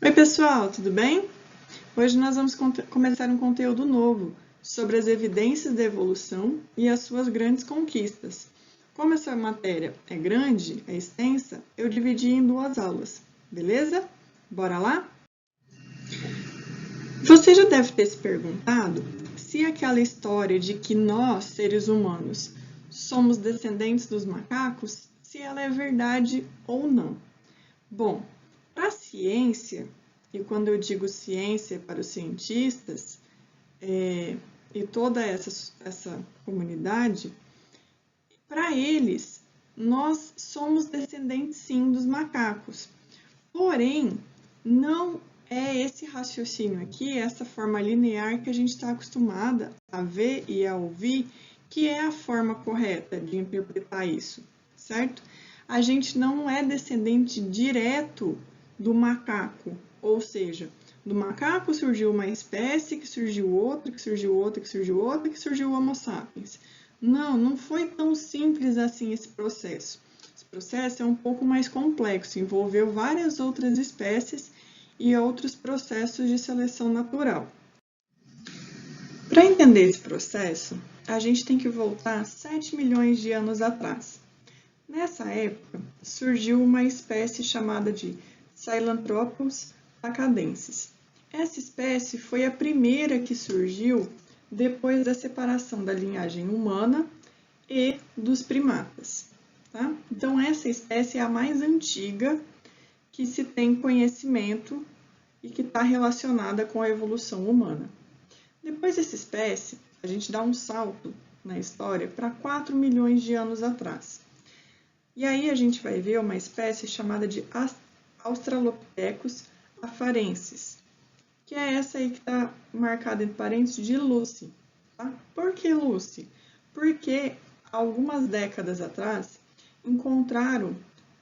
Oi pessoal, tudo bem? Hoje nós vamos começar um conteúdo novo sobre as evidências da evolução e as suas grandes conquistas. Como essa matéria é grande, é extensa, eu dividi em duas aulas, beleza? Bora lá? Você já deve ter se perguntado se aquela história de que nós, seres humanos, somos descendentes dos macacos, se ela é verdade ou não. Bom, para a ciência, e quando eu digo ciência para os cientistas e toda essa comunidade, para eles, nós somos descendentes sim dos macacos. Porém, não é esse raciocínio aqui, essa forma linear que a gente está acostumada a ver e a ouvir, que é a forma correta de interpretar isso, certo? A gente não é descendente direto do macaco, ou seja, do macaco surgiu uma espécie, que surgiu outra, que surgiu outra, que surgiu outra, que surgiu o Homo sapiens. Não foi tão simples assim esse processo. Esse processo é um pouco mais complexo, envolveu várias outras espécies e outros processos de seleção natural. Para entender esse processo, a gente tem que voltar 7 milhões de anos atrás. Nessa época, surgiu uma espécie chamada de Sahelanthropus tacadensis. Essa espécie foi a primeira que surgiu depois da separação da linhagem humana e dos primatas. Tá? Então, essa espécie é a mais antiga que se tem conhecimento e que está relacionada com a evolução humana. Depois dessa espécie, a gente dá um salto na história para 4 milhões de anos atrás. E aí a gente vai ver uma espécie chamada de Australopithecus afarensis, que é essa aí que está marcada entre parênteses de Lucy. Tá? Por que Lucy? Porque algumas décadas atrás encontraram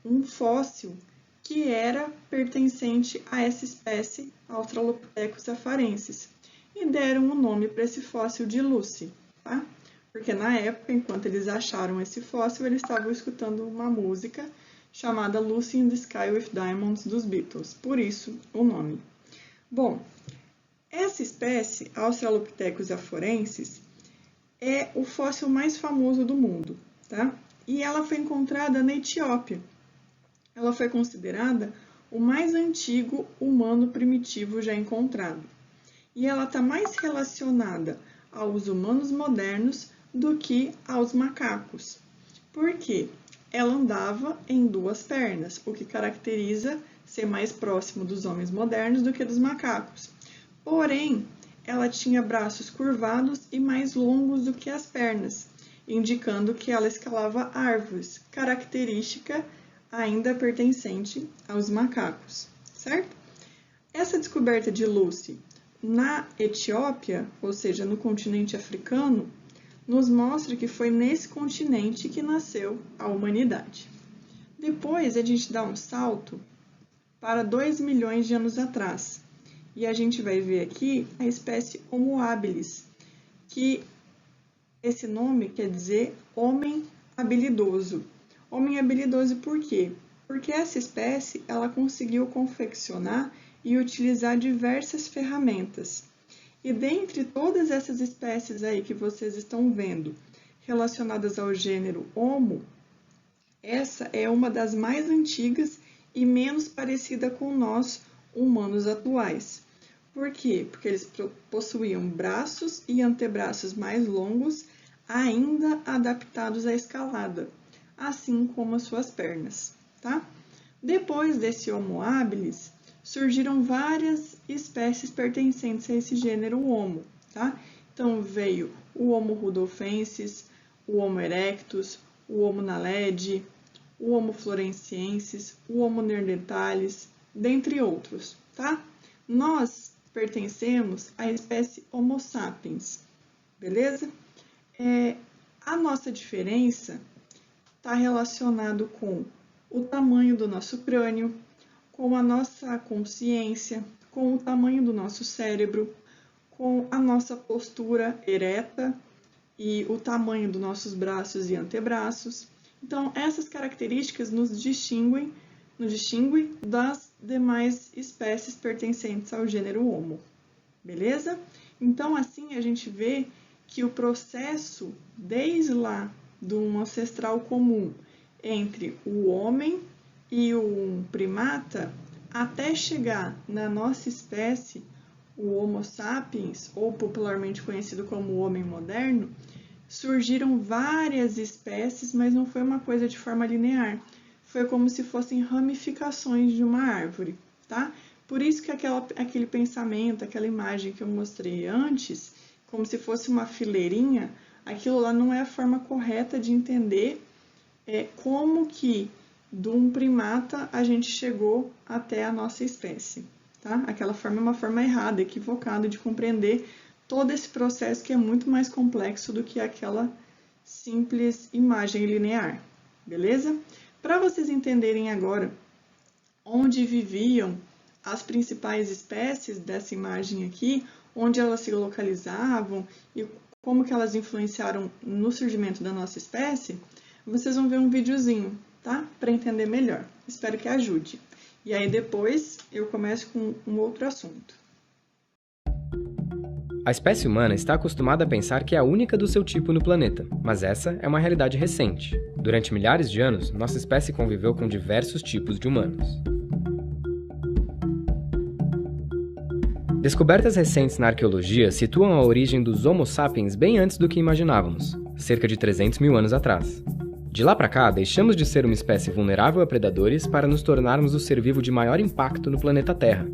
um fóssil que era pertencente a essa espécie Australopithecus afarensis e deram o nome para esse fóssil de Lucy, tá? Porque na época, enquanto eles acharam esse fóssil, eles estavam escutando uma música chamada Lucy in the Sky with Diamonds dos Beatles, por isso o nome. Bom, essa espécie, Australopithecus afarensis, é o fóssil mais famoso do mundo, tá? E ela foi encontrada na Etiópia. Ela foi considerada o mais antigo humano primitivo já encontrado. E ela está mais relacionada aos humanos modernos do que aos macacos. Por quê? Ela andava em duas pernas, o que caracteriza ser mais próximo dos homens modernos do que dos macacos. Porém, ela tinha braços curvados e mais longos do que as pernas, indicando que ela escalava árvores, característica ainda pertencente aos macacos, certo? Essa descoberta de Lucy na Etiópia, ou seja, no continente africano, nos mostra que foi nesse continente que nasceu a humanidade. Depois, a gente dá um salto para 2 milhões de anos atrás, e a gente vai ver aqui a espécie Homo habilis, que esse nome quer dizer homem habilidoso. Homem habilidoso por quê? Porque essa espécie ela conseguiu confeccionar e utilizar diversas ferramentas. E dentre todas essas espécies aí que vocês estão vendo, relacionadas ao gênero Homo, essa é uma das mais antigas e menos parecida com nós, humanos atuais. Por quê? Porque eles possuíam braços e antebraços mais longos, ainda adaptados à escalada, assim como as suas pernas, tá? Depois desse Homo habilis, surgiram várias espécies pertencentes a esse gênero Homo, tá? Então veio o Homo rudolfensis, o Homo erectus, o Homo naledi, o Homo floresiensis, o Homo neanderthalis, dentre outros, tá? Nós pertencemos à espécie Homo sapiens, beleza? A nossa diferença está relacionado com o tamanho do nosso crânio, com a nossa consciência, com o tamanho do nosso cérebro, com a nossa postura ereta e o tamanho dos nossos braços e antebraços. Então, essas características nos distinguem das demais espécies pertencentes ao gênero Homo. Beleza? Então, assim, a gente vê que o processo, desde lá do ancestral comum entre o homem e o primata, até chegar na nossa espécie, o Homo sapiens, ou popularmente conhecido como homem moderno, surgiram várias espécies, mas não foi uma coisa de forma linear. Foi como se fossem ramificações de uma árvore, tá? Por isso que aquele pensamento, aquela imagem que eu mostrei antes, como se fosse uma fileirinha, aquilo lá não é a forma correta de entender como que de um primata a gente chegou até a nossa espécie, tá? Aquela forma é uma forma errada, equivocada de compreender todo esse processo que é muito mais complexo do que aquela simples imagem linear, beleza? Para vocês entenderem agora onde viviam as principais espécies dessa imagem aqui, onde elas se localizavam e como que elas influenciaram no surgimento da nossa espécie, vocês vão ver um videozinho, tá? Para entender melhor. Espero que ajude. E aí depois eu começo com um outro assunto. A espécie humana está acostumada a pensar que é a única do seu tipo no planeta, mas essa é uma realidade recente. Durante milhares de anos, nossa espécie conviveu com diversos tipos de humanos. Descobertas recentes na arqueologia situam a origem dos Homo sapiens bem antes do que imaginávamos, cerca de 300 mil anos atrás. De lá para cá, deixamos de ser uma espécie vulnerável a predadores para nos tornarmos o ser vivo de maior impacto no planeta Terra.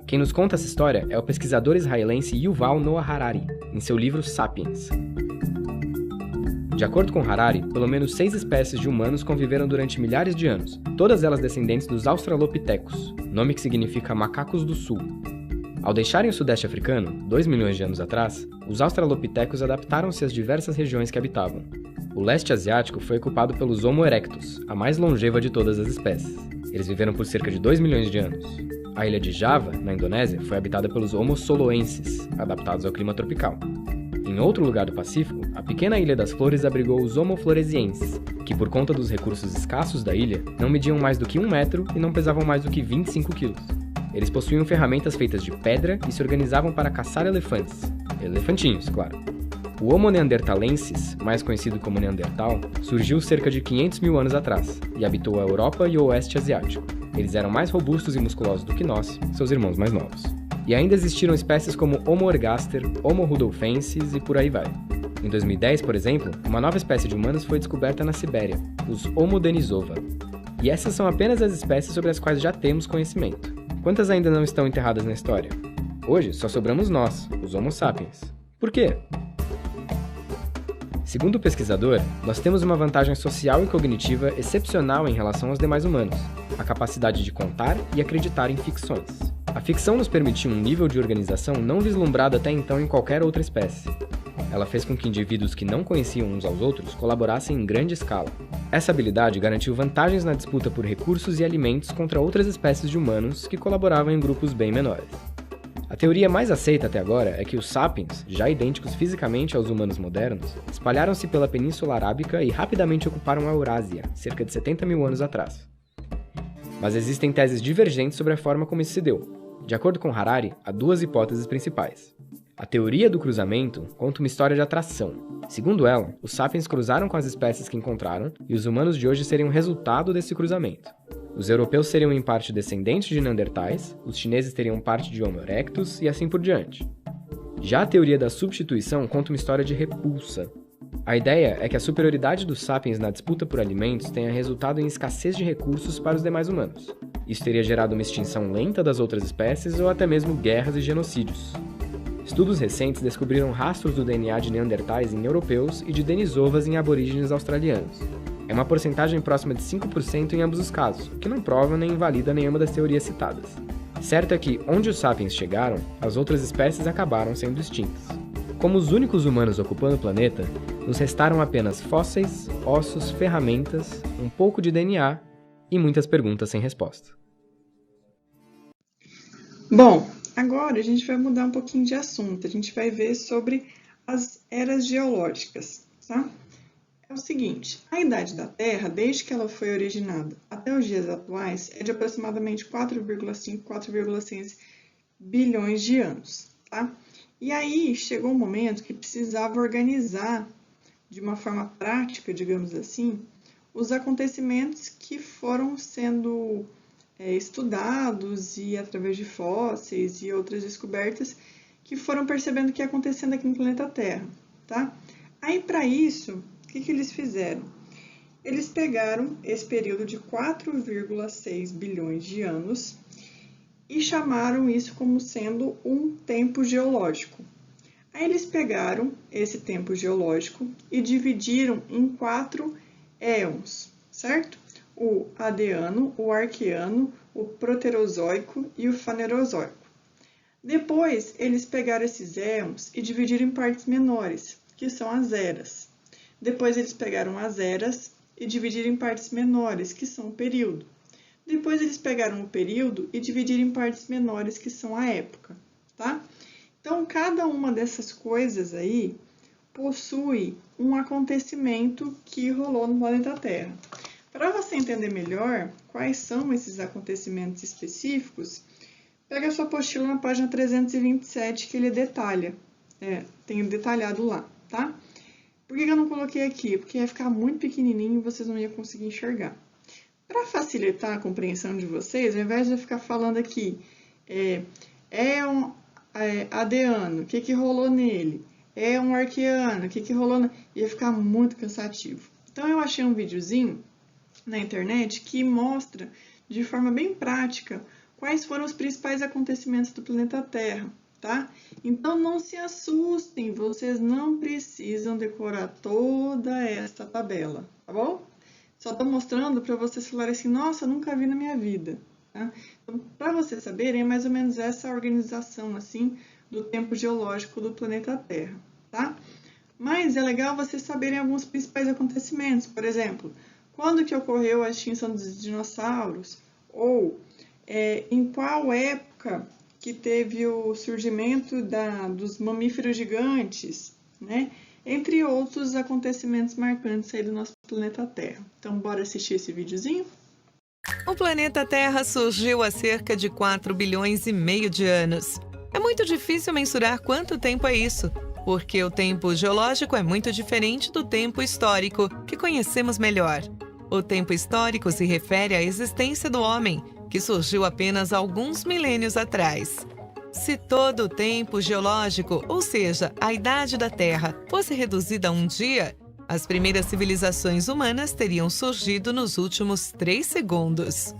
Quem nos conta essa história é o pesquisador israelense Yuval Noah Harari, em seu livro Sapiens. De acordo com Harari, pelo menos 6 espécies de humanos conviveram durante milhares de anos, todas elas descendentes dos Australopithecus, nome que significa macacos do sul. Ao deixarem o sudeste africano, 2 milhões de anos atrás, os Australopithecus adaptaram-se às diversas regiões que habitavam. O leste asiático foi ocupado pelos Homo erectus, a mais longeva de todas as espécies. Eles viveram por cerca de 2 milhões de anos. A ilha de Java, na Indonésia, foi habitada pelos Homo soloenses, adaptados ao clima tropical. Em outro lugar do Pacífico, a pequena Ilha das Flores abrigou os Homo floresienses, que por conta dos recursos escassos da ilha, não mediam mais do que 1 metro e não pesavam mais do que 25 quilos. Eles possuíam ferramentas feitas de pedra e se organizavam para caçar elefantes. Elefantinhos, claro. O Homo neanderthalensis, mais conhecido como Neandertal, surgiu cerca de 500 mil anos atrás e habitou a Europa e o Oeste Asiático. Eles eram mais robustos e musculosos do que nós, seus irmãos mais novos. E ainda existiram espécies como Homo ergaster, Homo rudolfensis e por aí vai. Em 2010, por exemplo, uma nova espécie de humanos foi descoberta na Sibéria, os Homo denisova. E essas são apenas as espécies sobre as quais já temos conhecimento. Quantas ainda não estão enterradas na história? Hoje só sobramos nós, os Homo sapiens. Por quê? Segundo o pesquisador, nós temos uma vantagem social e cognitiva excepcional em relação aos demais humanos, a capacidade de contar e acreditar em ficções. A ficção nos permitiu um nível de organização não vislumbrado até então em qualquer outra espécie. Ela fez com que indivíduos que não conheciam uns aos outros colaborassem em grande escala. Essa habilidade garantiu vantagens na disputa por recursos e alimentos contra outras espécies de humanos que colaboravam em grupos bem menores. A teoria mais aceita até agora é que os sapiens, já idênticos fisicamente aos humanos modernos, espalharam-se pela Península Arábica e rapidamente ocuparam a Eurásia, cerca de 70 mil anos atrás. Mas existem teses divergentes sobre a forma como isso se deu. De acordo com Harari, há 2 hipóteses principais. A teoria do cruzamento conta uma história de atração. Segundo ela, os sapiens cruzaram com as espécies que encontraram e os humanos de hoje seriam resultado desse cruzamento. Os europeus seriam em parte descendentes de neandertais, os chineses teriam parte de Homo erectus e assim por diante. Já a teoria da substituição conta uma história de repulsa. A ideia é que a superioridade dos sapiens na disputa por alimentos tenha resultado em escassez de recursos para os demais humanos. Isso teria gerado uma extinção lenta das outras espécies ou até mesmo guerras e genocídios. Estudos recentes descobriram rastros do DNA de neandertais em europeus e de denisovas em aborígenes australianos. É uma porcentagem próxima de 5% em ambos os casos, o que não prova nem invalida nenhuma das teorias citadas. Certo é que, onde os sapiens chegaram, as outras espécies acabaram sendo extintas. Como os únicos humanos ocupando o planeta, nos restaram apenas fósseis, ossos, ferramentas, um pouco de DNA e muitas perguntas sem resposta. Bom, agora a gente vai mudar um pouquinho de assunto. A gente vai ver sobre as eras geológicas, tá? é o seguinte: a idade da Terra, desde que ela foi originada até os dias atuais, é de aproximadamente 4,5, 4,6 bilhões de anos, tá? E aí chegou um momento que precisava organizar de uma forma prática, digamos assim, os acontecimentos que foram sendo estudados e através de fósseis e outras descobertas que foram percebendo o que ia acontecendo aqui no planeta Terra, tá? Aí, para isso, o que eles fizeram? Eles pegaram esse período de 4,6 bilhões de anos e chamaram isso como sendo um tempo geológico. Aí eles pegaram esse tempo geológico e dividiram em 4 éons, certo? O Adeano, o Arqueano, o Proterozoico e o Fanerozoico. Depois, eles pegaram esses éons e dividiram em partes menores, que são as eras. Depois, eles pegaram as eras e dividiram em partes menores, que são o período. Depois, eles pegaram o período e dividiram em partes menores, que são a época, tá? Então, cada uma dessas coisas aí possui um acontecimento que rolou no planeta Terra. Para você entender melhor quais são esses acontecimentos específicos, pega a sua apostila na página 327 que ele detalha. Tem detalhado lá, tá? Por que eu não coloquei aqui? Porque ia ficar muito pequenininho e vocês não iam conseguir enxergar. Para facilitar a compreensão de vocês, ao invés de eu ficar falando aqui, um Adeano, o que rolou nele? É um Arqueano, o que rolou nele? Ia ficar muito cansativo. Então, eu achei um videozinho na internet que mostra de forma bem prática quais foram os principais acontecimentos do planeta Terra, tá? Então, não se assustem, vocês não precisam decorar toda essa tabela, tá bom? Só estou mostrando para vocês falarem assim, nossa, eu nunca vi na minha vida, tá? Então, para vocês saberem, é mais ou menos essa organização, assim, do tempo geológico do planeta Terra, tá? Mas é legal vocês saberem alguns principais acontecimentos, por exemplo, quando que ocorreu a extinção dos dinossauros, ou em qual época que teve o surgimento dos mamíferos gigantes, né? Entre outros acontecimentos marcantes aí do nosso planeta Terra. Então, bora assistir esse videozinho? O planeta Terra surgiu há cerca de 4 bilhões e meio de anos. É muito difícil mensurar quanto tempo é isso, porque o tempo geológico é muito diferente do tempo histórico, que conhecemos melhor. O tempo histórico se refere à existência do homem, que surgiu apenas alguns milênios atrás. Se todo o tempo geológico, ou seja, a idade da Terra, fosse reduzida a um dia, as primeiras civilizações humanas teriam surgido nos últimos 3 segundos.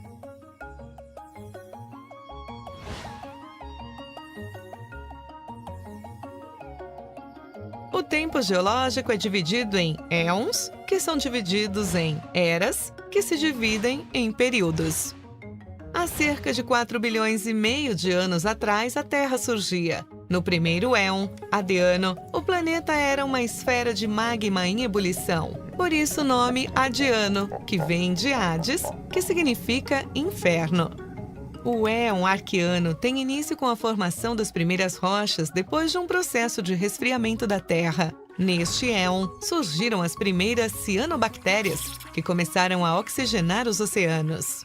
O tempo geológico é dividido em éons, que são divididos em eras, que se dividem em períodos. Há cerca de 4 bilhões e meio de anos atrás, a Terra surgia. No primeiro éon, Adeano, o planeta era uma esfera de magma em ebulição. Por isso o nome Adiano, que vem de Hades, que significa inferno. O éon Arqueano tem início com a formação das primeiras rochas depois de um processo de resfriamento da Terra. Neste éon, surgiram as primeiras cianobactérias, que começaram a oxigenar os oceanos.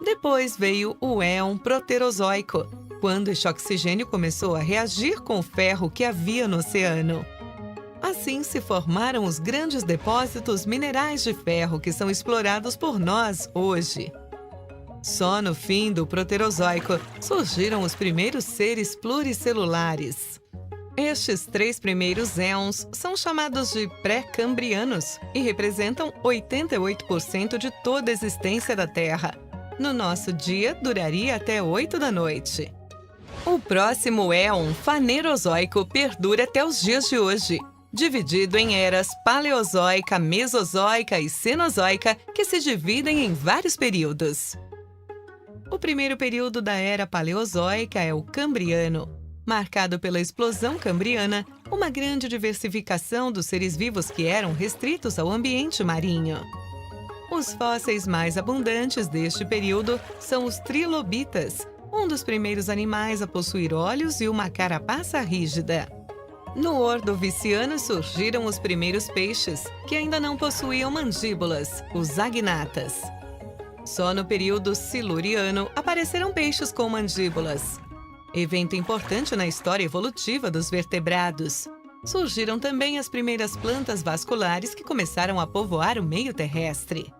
Depois veio o éon Proterozoico, quando este oxigênio começou a reagir com o ferro que havia no oceano. Assim se formaram os grandes depósitos minerais de ferro que são explorados por nós hoje. Só no fim do Proterozoico surgiram os primeiros seres pluricelulares. Estes 3 primeiros éons são chamados de pré-cambrianos e representam 88% de toda a existência da Terra. No nosso dia, duraria até 8 da noite. O próximo éon Fanerozoico perdura até os dias de hoje, dividido em eras Paleozoica, Mesozoica e Cenozoica, que se dividem em vários períodos. O primeiro período da era Paleozoica é o Cambriano, marcado pela explosão cambriana, uma grande diversificação dos seres vivos que eram restritos ao ambiente marinho. Os fósseis mais abundantes deste período são os trilobitas, um dos primeiros animais a possuir olhos e uma carapaça rígida. No Ordoviciano surgiram os primeiros peixes, que ainda não possuíam mandíbulas, os agnatas. Só no período Siluriano apareceram peixes com mandíbulas. Evento importante na história evolutiva dos vertebrados. Surgiram também as primeiras plantas vasculares que começaram a povoar o meio terrestre.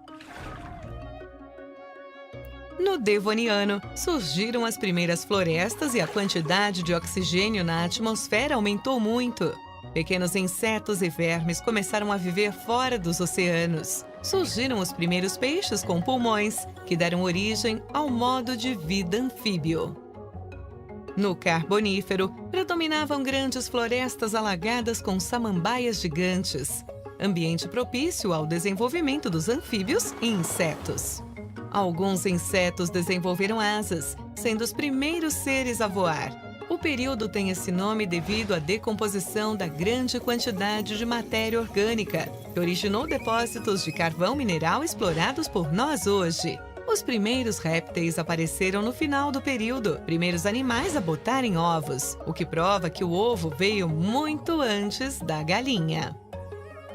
No Devoniano, surgiram as primeiras florestas e a quantidade de oxigênio na atmosfera aumentou muito. Pequenos insetos e vermes começaram a viver fora dos oceanos. Surgiram os primeiros peixes com pulmões, que deram origem ao modo de vida anfíbio. No Carbonífero, predominavam grandes florestas alagadas com samambaias gigantes, ambiente propício ao desenvolvimento dos anfíbios e insetos. Alguns insetos desenvolveram asas, sendo os primeiros seres a voar. O período tem esse nome devido à decomposição da grande quantidade de matéria orgânica, que originou depósitos de carvão mineral explorados por nós hoje. Os primeiros répteis apareceram no final do período, primeiros animais a botarem ovos, o que prova que o ovo veio muito antes da galinha.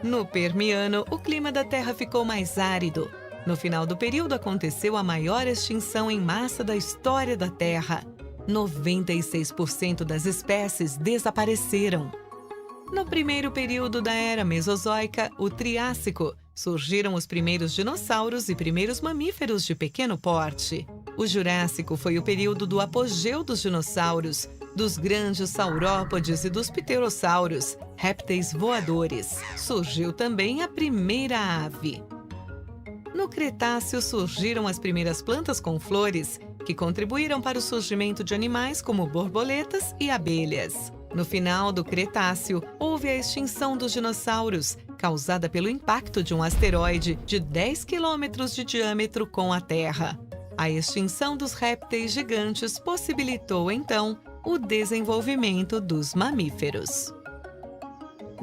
No Permiano, o clima da Terra ficou mais árido. No final do período aconteceu a maior extinção em massa da história da Terra. 96% das espécies desapareceram. No primeiro período da Era Mesozoica, o Triássico, surgiram os primeiros dinossauros e primeiros mamíferos de pequeno porte. O Jurássico foi o período do apogeu dos dinossauros, dos grandes saurópodes e dos pterossauros, répteis voadores. Surgiu também a primeira ave. No Cretáceo surgiram as primeiras plantas com flores, que contribuíram para o surgimento de animais como borboletas e abelhas. No final do Cretáceo, houve a extinção dos dinossauros, causada pelo impacto de um asteroide de 10 quilômetros de diâmetro com a Terra. A extinção dos répteis gigantes possibilitou, então, o desenvolvimento dos mamíferos.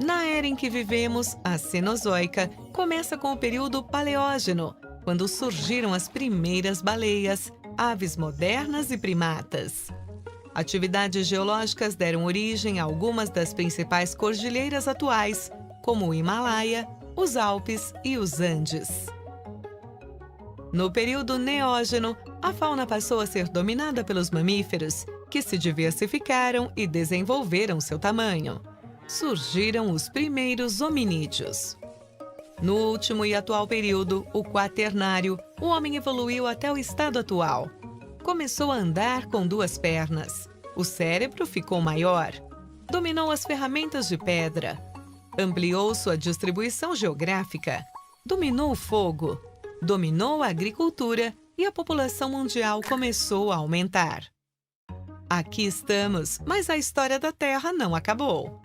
Na era em que vivemos, a Cenozoica, começa com o período Paleógeno, quando surgiram as primeiras baleias, aves modernas e primatas. Atividades geológicas deram origem a algumas das principais cordilheiras atuais, como o Himalaia, os Alpes e os Andes. No período Neógeno, a fauna passou a ser dominada pelos mamíferos, que se diversificaram e desenvolveram seu tamanho. Surgiram os primeiros hominídeos. No último e atual período, o Quaternário, o homem evoluiu até o estado atual. Começou a andar com 2 pernas. O cérebro ficou maior. Dominou as ferramentas de pedra. Ampliou sua distribuição geográfica. Dominou o fogo. Dominou a agricultura e a população mundial começou a aumentar. Aqui estamos, mas a história da Terra não acabou.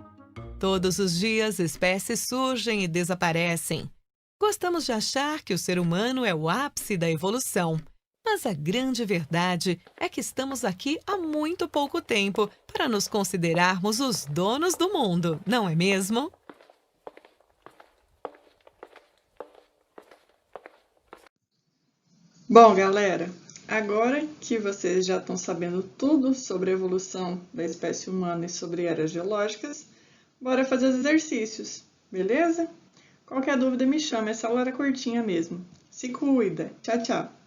Todos os dias, espécies surgem e desaparecem. Gostamos de achar que o ser humano é o ápice da evolução. Mas a grande verdade é que estamos aqui há muito pouco tempo para nos considerarmos os donos do mundo, não é mesmo? Bom, galera, agora que vocês já estão sabendo tudo sobre a evolução da espécie humana e sobre eras geológicas, bora fazer os exercícios, beleza? Qualquer dúvida me chama, essa aula era curtinha mesmo. Se cuida. Tchau, tchau.